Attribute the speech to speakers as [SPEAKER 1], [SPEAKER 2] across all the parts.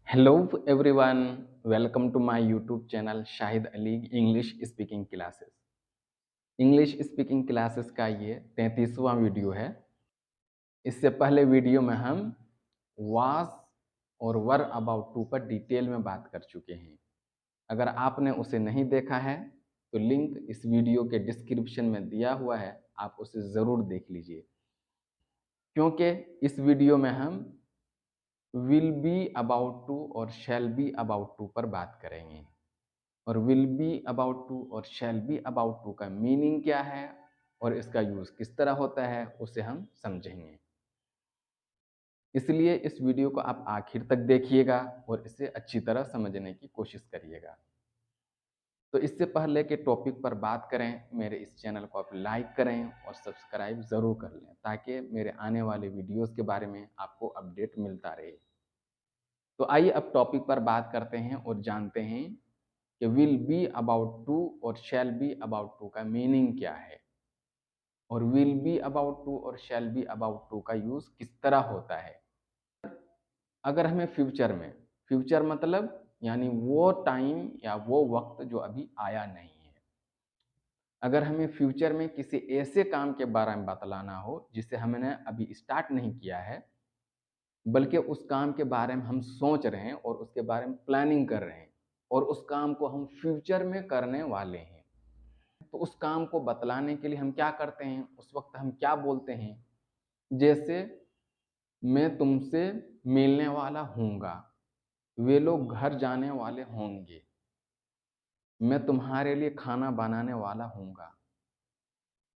[SPEAKER 1] Hello everyone, welcome to my YouTube channel Shahid Ali English Speaking Classes. English speaking classes का ये 33वां video है। इससे पहले video में हम वाज और वर अबाउट टू पर डिटेल में बात कर चुके हैं। अगर आपने उसे नहीं देखा है तो लिंक इस वीडियो के डिस्क्रिप्शन में दिया हुआ है, आप उसे ज़रूर देख लीजिए। क्योंकि इस वीडियो में हम विल बी अबाउट टू और शैल बी अबाउट टू पर बात करेंगे। और विल बी अबाउट टू और शैल बी अबाउट टू का मीनिंग क्या है और इसका यूज़ किस तरह होता है उसे हम समझेंगे। इसलिए इस वीडियो को आप आखिर तक देखिएगा और इसे अच्छी तरह समझने की कोशिश करिएगा। तो इससे पहले के टॉपिक पर बात करें, मेरे इस चैनल को आप लाइक करें और सब्सक्राइब ज़रूर कर लें ताकि मेरे आने वाले वीडियोस के बारे में आपको अपडेट मिलता रहे। तो आइए अब टॉपिक पर बात करते हैं और जानते हैं कि विल बी अबाउट टू और शैल बी अबाउट टू का मीनिंग क्या है और विल बी अबाउट टू और शैल बी अबाउट टू का यूज़ किस तरह होता है। अगर हमें फ्यूचर मतलब यानी वो टाइम या वो वक्त जो अभी आया नहीं है, अगर हमें फ्यूचर में किसी ऐसे काम के बारे में बतलाना हो जिसे हमने अभी स्टार्ट नहीं किया है, बल्कि उस काम के बारे में हम सोच रहे हैं और उसके बारे में प्लानिंग कर रहे हैं और उस काम को हम फ्यूचर में करने वाले हैं, तो उस काम को बतलाने के लिए हम क्या करते हैं, उस वक्त हम क्या बोलते हैं। जैसे मैं तुमसे मिलने वाला हूँगा, वे लोग घर जाने वाले होंगे, मैं तुम्हारे लिए खाना बनाने वाला हूँगा,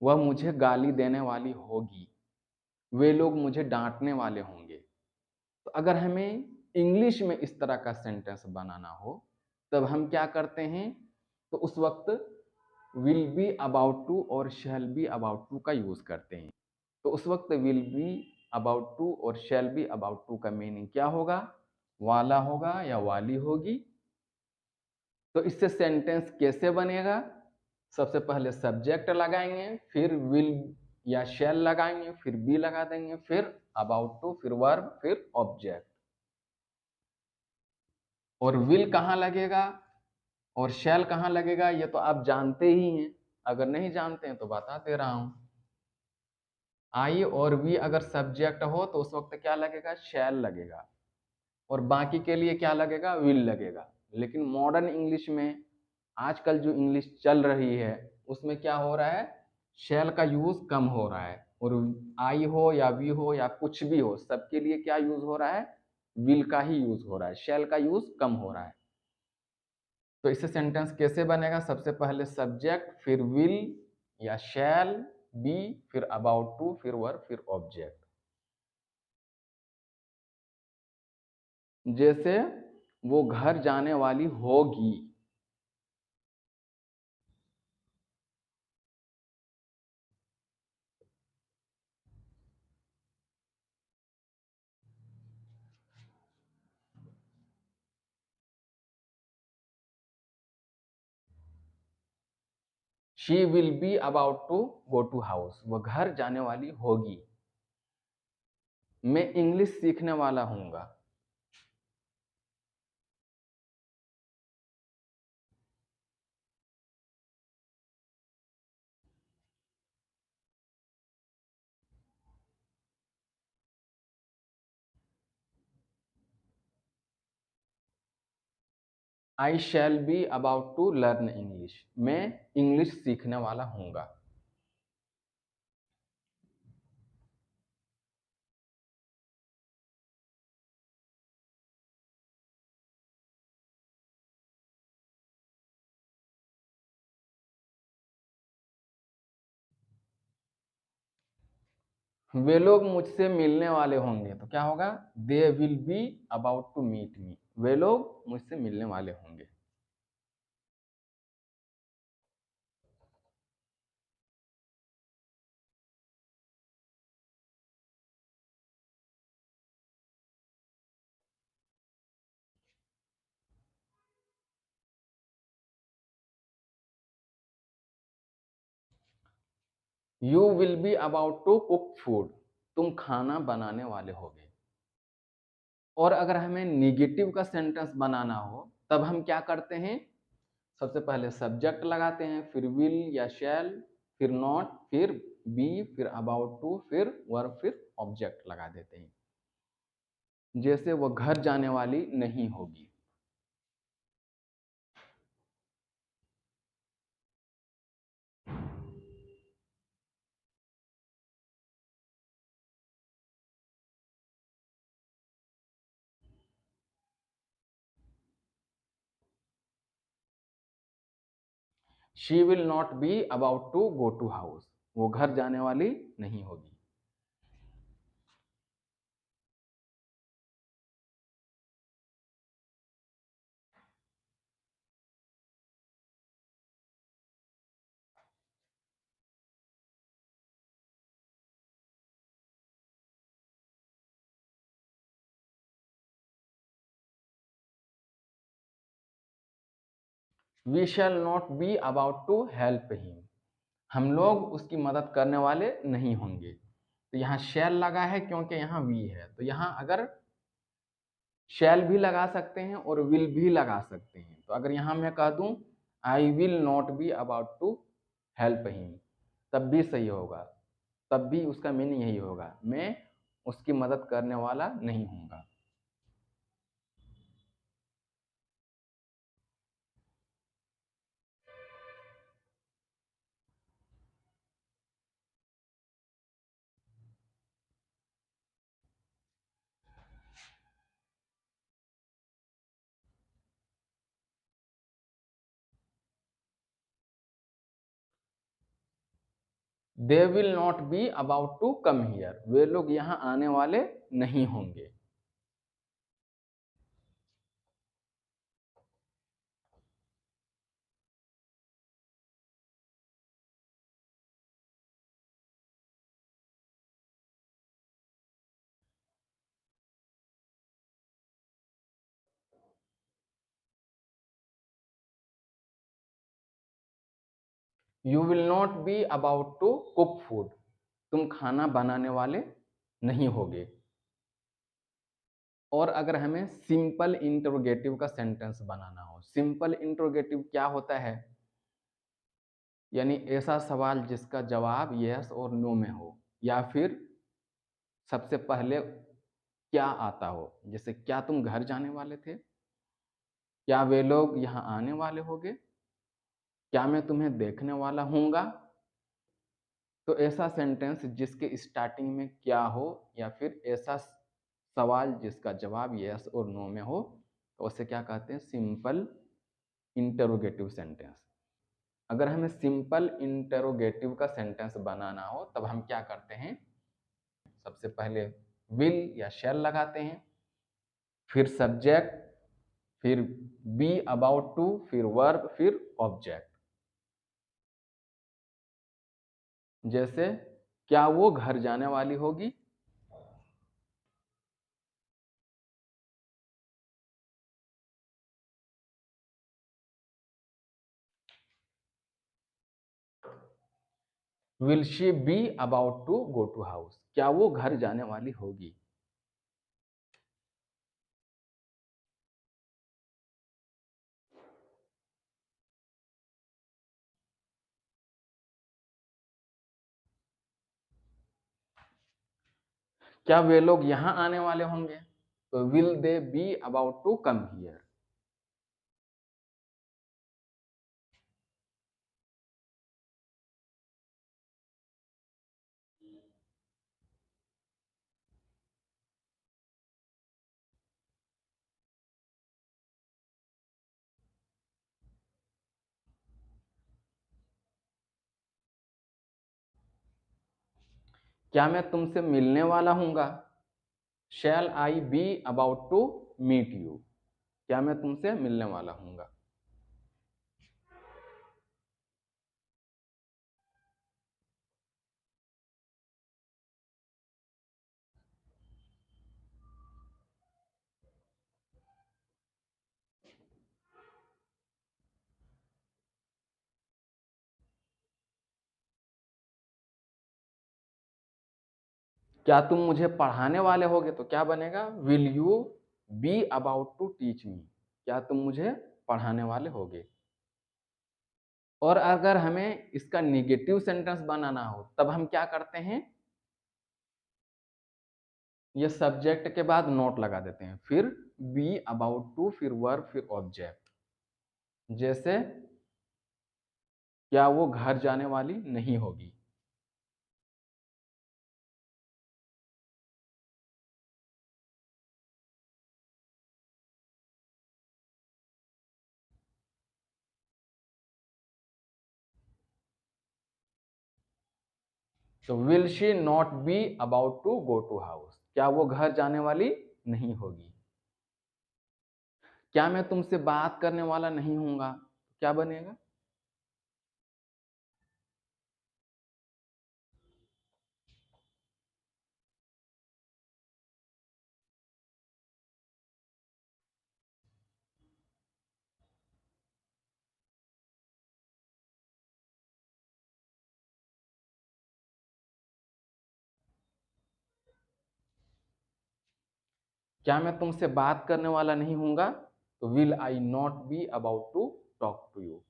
[SPEAKER 1] वह मुझे गाली देने वाली होगी, वे लोग मुझे डांटने वाले होंगे। तो अगर हमें इंग्लिश में इस तरह का सेंटेंस बनाना हो तब हम क्या करते हैं, तो उस वक्त विल बी अबाउट टू और शैल बी अबाउट टू का यूज़ करते हैं। तो उस वक्त विल बी अबाउट टू और शैल बी अबाउट टू का मीनिंग क्या होगा, वाला होगा या वाली होगी। तो इससे सेंटेंस कैसे बनेगा, सबसे पहले सब्जेक्ट लगाएंगे, फिर विल या शैल लगाएंगे, फिर बी लगा देंगे, फिर अबाउट टू, फिर वर्ब, फिर ऑब्जेक्ट। और विल कहाँ लगेगा और शैल कहाँ लगेगा ये तो आप जानते ही हैं, अगर नहीं जानते हैं तो बता दे रहा हूं। आई और वी अगर सब्जेक्ट हो तो उस वक्त क्या लगेगा, शैल लगेगा, और बाकी के लिए क्या लगेगा, विल लगेगा। लेकिन मॉडर्न इंग्लिश में आजकल जो इंग्लिश चल रही है उसमें क्या हो रहा है, शैल का यूज कम हो रहा है, और आई हो या वी हो या कुछ भी हो सबके लिए क्या यूज हो रहा है, विल का ही यूज हो रहा है, शैल का यूज कम हो रहा है। तो इससे सेंटेंस कैसे बनेगा, सबसे पहले सब्जेक्ट, फिर विल या शैल, बी, फिर अबाउट टू, फिर वर्ब, फिर ऑब्जेक्ट। जैसे वो घर जाने वाली होगी, she will be about to go to house, वो घर जाने वाली होगी। मैं इंग्लिश सीखने वाला हूँगा, I shall be about to learn English, मैं इंग्लिश सीखने वाला हूँगा। वे लोग मुझसे मिलने वाले होंगे, तो क्या होगा, they will be about to meet me, वे लोग मुझसे मिलने वाले होंगे। You will be about to cook food, तुम खाना बनाने वाले होगे। और अगर हमें नेगेटिव का सेंटेंस बनाना हो तब हम क्या करते हैं, सबसे पहले सब्जेक्ट लगाते हैं, फिर विल या शैल, फिर नॉट, फिर बी, फिर अबाउट टू, फिर वर्ब, फिर ऑब्जेक्ट लगा देते हैं। जैसे वो घर जाने वाली नहीं होगी। She will not be about to go to house, वो घर जाने वाली नहीं होगी। We shall not be about to help him, हम लोग उसकी मदद करने वाले नहीं होंगे। तो यहाँ शैल लगा है क्योंकि यहाँ वी है, तो यहाँ अगर शैल भी लगा सकते हैं और विल भी लगा सकते हैं। तो अगर यहाँ मैं कह दूं I will not be about to help him, तब भी सही होगा, तब भी उसका मीनिंग यही होगा, मैं उसकी मदद करने वाला नहीं हूँगा। They will not be about to come here, वे लोग यहाँ आने वाले नहीं होंगे। You will not be about to cook food, तुम खाना बनाने वाले नहीं होगे। और अगर हमें सिंपल इंटरोगेटिव का सेंटेंस बनाना हो, सिंपल इंटरोगेटिव क्या होता है, यानी ऐसा सवाल जिसका जवाब यस और नो में हो, या फिर सबसे पहले क्या आता हो, जैसे क्या तुम घर जाने वाले थे, क्या वे लोग यहाँ आने वाले होंगे, क्या मैं तुम्हें देखने वाला हूँगा। तो ऐसा सेंटेंस जिसके स्टार्टिंग में क्या हो, या फिर ऐसा सवाल जिसका जवाब यस और नो में हो, तो उसे क्या कहते हैं, सिंपल इंटरोगेटिव सेंटेंस। अगर हमें सिंपल इंटरोगेटिव का सेंटेंस बनाना हो तब हम क्या करते हैं, सबसे पहले विल या शैल लगाते हैं, फिर सब्जेक्ट, फिर बी अबाउट टू, फिर वर्ब, फिर ऑब्जेक्ट। जैसे क्या वो घर जाने वाली होगी, will she be about to go to house, क्या वो घर जाने वाली होगी। क्या वे लोग यहाँ आने वाले होंगे, तो will they be about to come here. क्या मैं तुमसे मिलने वाला हूँगा, shall I be about to meet you, क्या मैं तुमसे मिलने वाला हूँगा। क्या तुम मुझे पढ़ाने वाले होगे, तो क्या बनेगा, will you be about to teach me, क्या तुम मुझे पढ़ाने वाले होगे। और अगर हमें इसका नेगेटिव सेंटेंस बनाना हो तब हम क्या करते हैं, ये सब्जेक्ट के बाद नोट लगा देते हैं, फिर बी अबाउट टू, फिर वर्ब, फिर ऑब्जेक्ट। जैसे क्या वो घर जाने वाली नहीं होगी। तो will she not be about to go to house, क्या वो घर जाने वाली नहीं होगी। क्या मैं तुमसे बात करने वाला नहीं हूंगा, क्या बनेगा। क्या मैं तुमसे बात करने वाला नहीं हूंगा, तो will I not be about to talk to you.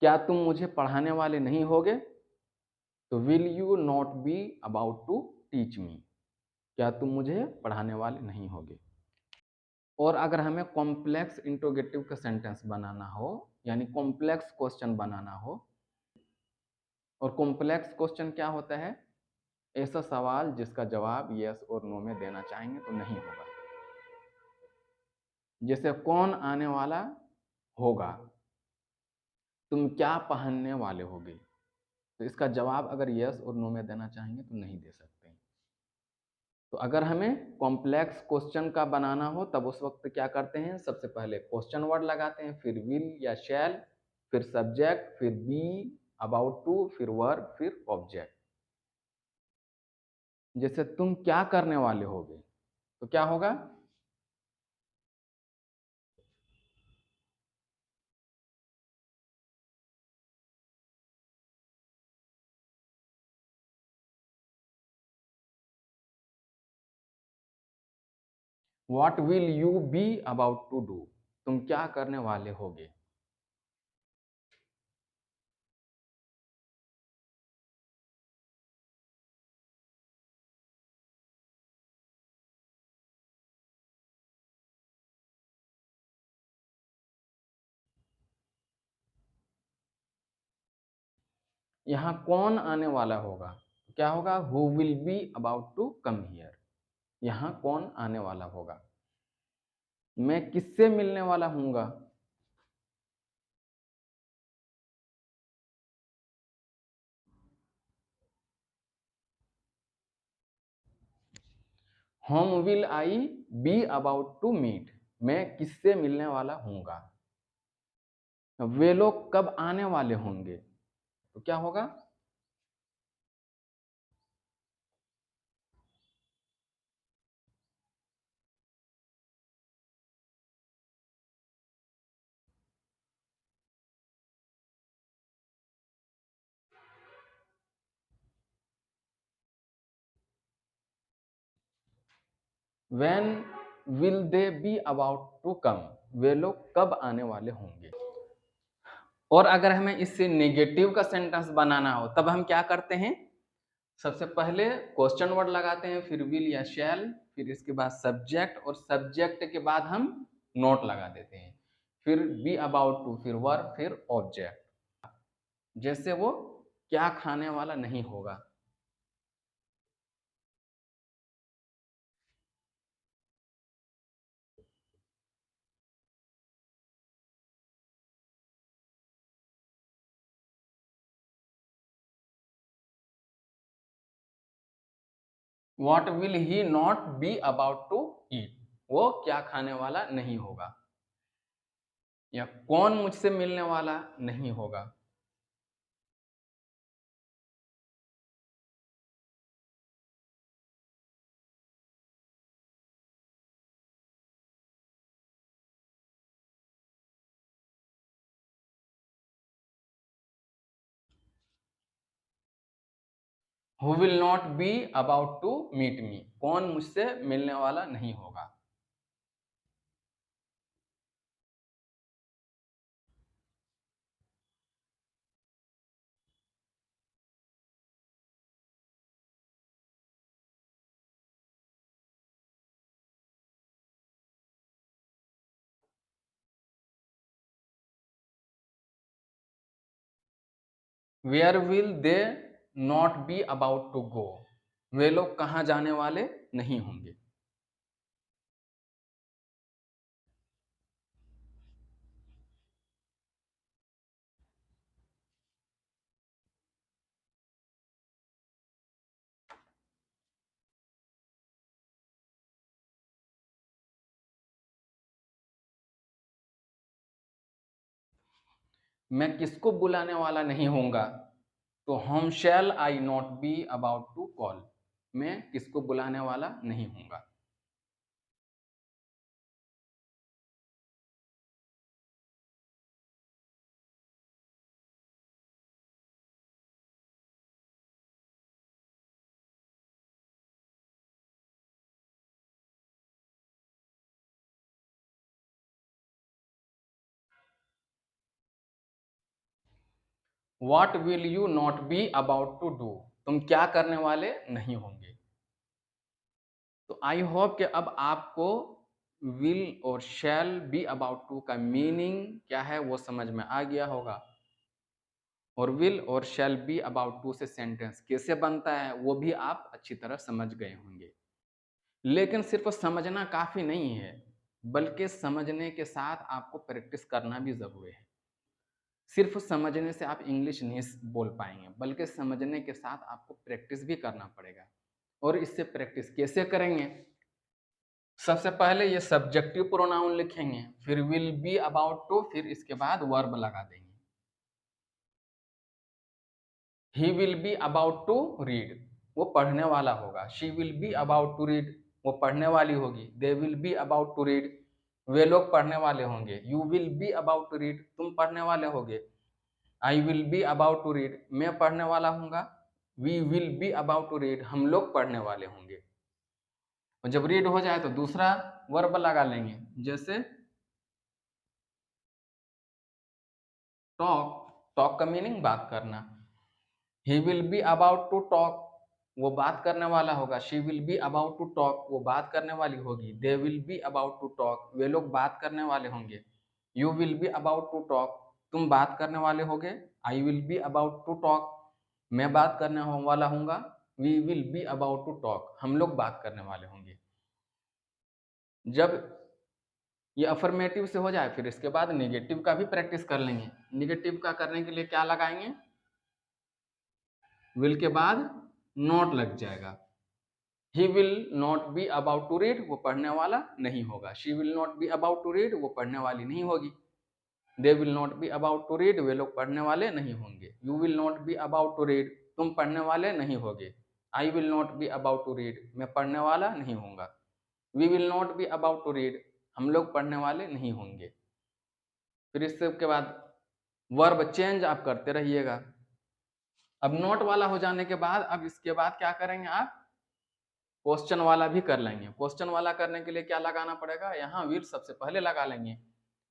[SPEAKER 1] क्या तुम मुझे पढ़ाने वाले नहीं होगे, तो will you not be about to teach me, क्या तुम मुझे पढ़ाने वाले नहीं होगे। और अगर हमें कॉम्प्लेक्स इंट्रोगेटिव का सेंटेंस बनाना हो, यानी कॉम्प्लेक्स क्वेश्चन बनाना हो, और कॉम्प्लेक्स क्वेश्चन क्या होता है, ऐसा सवाल जिसका जवाब यस और नो में देना चाहेंगे तो नहीं होगा। जैसे कौन आने वाला होगा, तुम क्या पहनने वाले होगे, तो इसका जवाब अगर यस और नो में देना चाहेंगे तो नहीं दे सकते। तो अगर हमें कॉम्प्लेक्स क्वेश्चन का बनाना हो तब उस वक्त क्या करते हैं, सबसे पहले क्वेश्चन वर्ड लगाते हैं, फिर विल या शैल, फिर सब्जेक्ट, फिर बी अबाउट टू, फिर वर्ब, फिर ऑब्जेक्ट। जैसे तुम क्या करने वाले होगे, तो क्या होगा, what will you be about to do, तुम क्या करने वाले होगे। यहाँ कौन आने वाला होगा, क्या होगा, who will be about to come here, यहाँ कौन आने वाला होगा। मैं किससे मिलने वाला हूंगा, whom will I be about to meet, मैं किससे मिलने वाला हूंगा। वे लोग कब आने वाले होंगे, तो क्या होगा, when will they be about to come, वे लोग कब आने वाले होंगे। और अगर हमें इससे नेगेटिव का सेंटेंस बनाना हो तब हम क्या करते हैं, सबसे पहले क्वेश्चन वर्ड लगाते हैं, फिर विल या शैल, फिर इसके बाद सब्जेक्ट, और सब्जेक्ट के बाद हम नोट लगा देते हैं, फिर बी अबाउट टू, फिर वर्ब, फिर ऑब्जेक्ट। जैसे वो क्या खाने वाला नहीं होगा। What will he not be about to eat, वो क्या खाने वाला नहीं होगा। या कौन मुझसे मिलने वाला नहीं होगा। Who will not be about to meet me, कौन मुझसे मिलने वाला नहीं होगा। Where will they not be about to go, वे लोग कहाँ जाने वाले नहीं होंगे। मैं किसको बुलाने वाला नहीं होऊंगा, तो whom shall I not be about to call, मैं किसको बुलाने वाला नहीं होऊंगा। What will you not be about to do, तुम क्या करने वाले नहीं होंगे। तो आई होप कि अब आपको विल और शैल बी अबाउट टू का मीनिंग क्या है वो समझ में आ गया होगा, और विल और शैल बी अबाउट टू से सेंटेंस कैसे बनता है वो भी आप अच्छी तरह समझ गए होंगे। लेकिन सिर्फ समझना काफी नहीं है, बल्कि समझने के साथ आपको प्रैक्टिस करना भी जरूरी है। सिर्फ समझने से आप इंग्लिश नहीं बोल पाएंगे, बल्कि समझने के साथ आपको प्रैक्टिस भी करना पड़ेगा। और इससे प्रैक्टिस कैसे करेंगे, सबसे पहले ये सब्जेक्टिव प्रोनाउन लिखेंगे, फिर विल बी अबाउट टू, फिर इसके बाद वर्ब लगा देंगे। He will be about to read, वो पढ़ने वाला होगा। She will be about to read, वो पढ़ने वाली होगी। They will be about to read, वे लोग पढ़ने वाले होंगे। You will be about to read, तुम पढ़ने वाले होगे। I will be about to read, मैं पढ़ने वाला हूँगा। We will be about to read, हम लोग पढ़ने वाले होंगे। और जब रीड हो जाए तो दूसरा वर्ब लगा लेंगे, जैसे टॉक, टॉक का मीनिंग बात करना। He will be about to talk, वो बात करने वाला होगा। She will be about to talk, वो बात करने वाली होगी। They will be about to talk, वे लोग बात करने वाले होंगे। You will be about to talk, तुम बात करने वाले होगे। I will be about to talk, मैं बात करने वाला हूँगा। We will be about to talk, हम लोग बात करने वाले होंगे। जब ये अफर्मेटिव से हो जाए, फिर इसके बाद नेगेटिव का भी प्रैक्टिस कर लेंगे। नेगेटिव का करने के लिए क्या लगाएंगे, विल के बाद नॉट लग जाएगा। He will not be about to read, वो पढ़ने वाला नहीं होगा। She will not be about to read, वो पढ़ने वाली नहीं होगी। They will not be about to read, वे लोग पढ़ने वाले नहीं होंगे। You will not be about to read, तुम पढ़ने वाले नहीं होगे। I will not be about to read, मैं पढ़ने वाला नहीं होऊंगा। We will not be about to read, हम लोग पढ़ने वाले नहीं होंगे। फिर इसके बाद वर्ब चेंज आप करते रहिएगा। अब नॉट वाला हो जाने के बाद अब इसके बाद क्या करेंगे आप, क्वेश्चन वाला भी कर लेंगे। क्वेश्चन वाला करने के लिए क्या लगाना पड़ेगा, यहाँ विल सबसे पहले लगा लेंगे।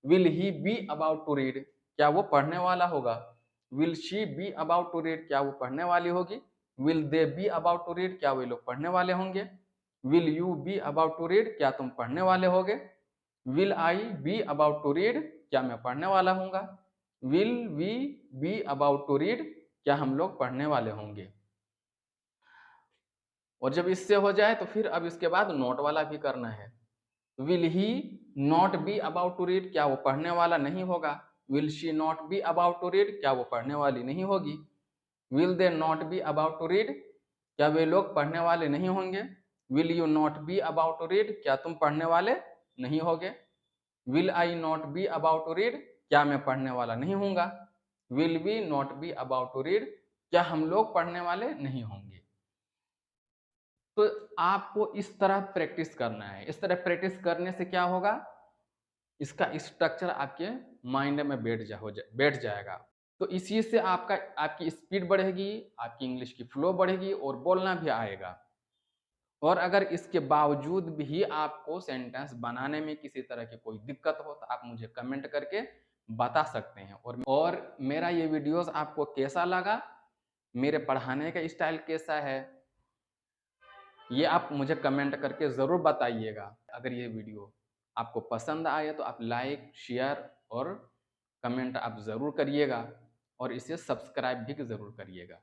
[SPEAKER 1] Will he be about to read, क्या वो पढ़ने वाला होगा। Will she be about to read, क्या वो पढ़ने वाली होगी। Will they be about to read, क्या वे लोग पढ़ने वाले होंगे। Will you be about to read, क्या तुम पढ़ने वाले होगे। Will I be about to read, क्या मैं पढ़ने वाला हूँगा। Will we be about to read, क्या हम लोग पढ़ने वाले होंगे। और जब इससे हो जाए तो फिर अब इसके बाद नोट वाला भी करना है। Will he not be about to read, क्या वो पढ़ने वाला नहीं होगा। Will she not be about to read, क्या वो पढ़ने वाली नहीं होगी। Will they not be about to read, क्या वे लोग पढ़ने वाले नहीं होंगे। Will you not be about to read, क्या तुम पढ़ने वाले नहीं होगे। Will I not be about to read, क्या मैं पढ़ने वाला नहीं होऊँगा? Will we not be about to read? क्या हम लोग पढ़ने वाले नहीं होंगे? तो आपको इस तरह प्रैक्टिस करना है। इस तरह प्रैक्टिस करने से क्या होगा? इसका स्ट्रक्चर आपके माइंड में बैठ जाएगा। तो इसी से आपकी स्पीड बढ़ेगी, आपकी इंग्लिश की फ्लो बढ़ेगी और बोलना भी आएगा। और अगर इसके बावजूद भी आपको सेंटेंस बनाने में किसी तरह की कोई दिक्कत हो, तो आप मुझे कमेंट करके बता सकते हैं। और मेरा ये वीडियोज़ आपको कैसा लगा? मेरे पढ़ाने का स्टाइल कैसा है? ये आप मुझे कमेंट करके ज़रूर बताइएगा। अगर ये वीडियो आपको पसंद आए तो आप लाइक, शेयर और कमेंट आप ज़रूर करिएगा और इसे सब्सक्राइब भी ज़रूर करिएगा।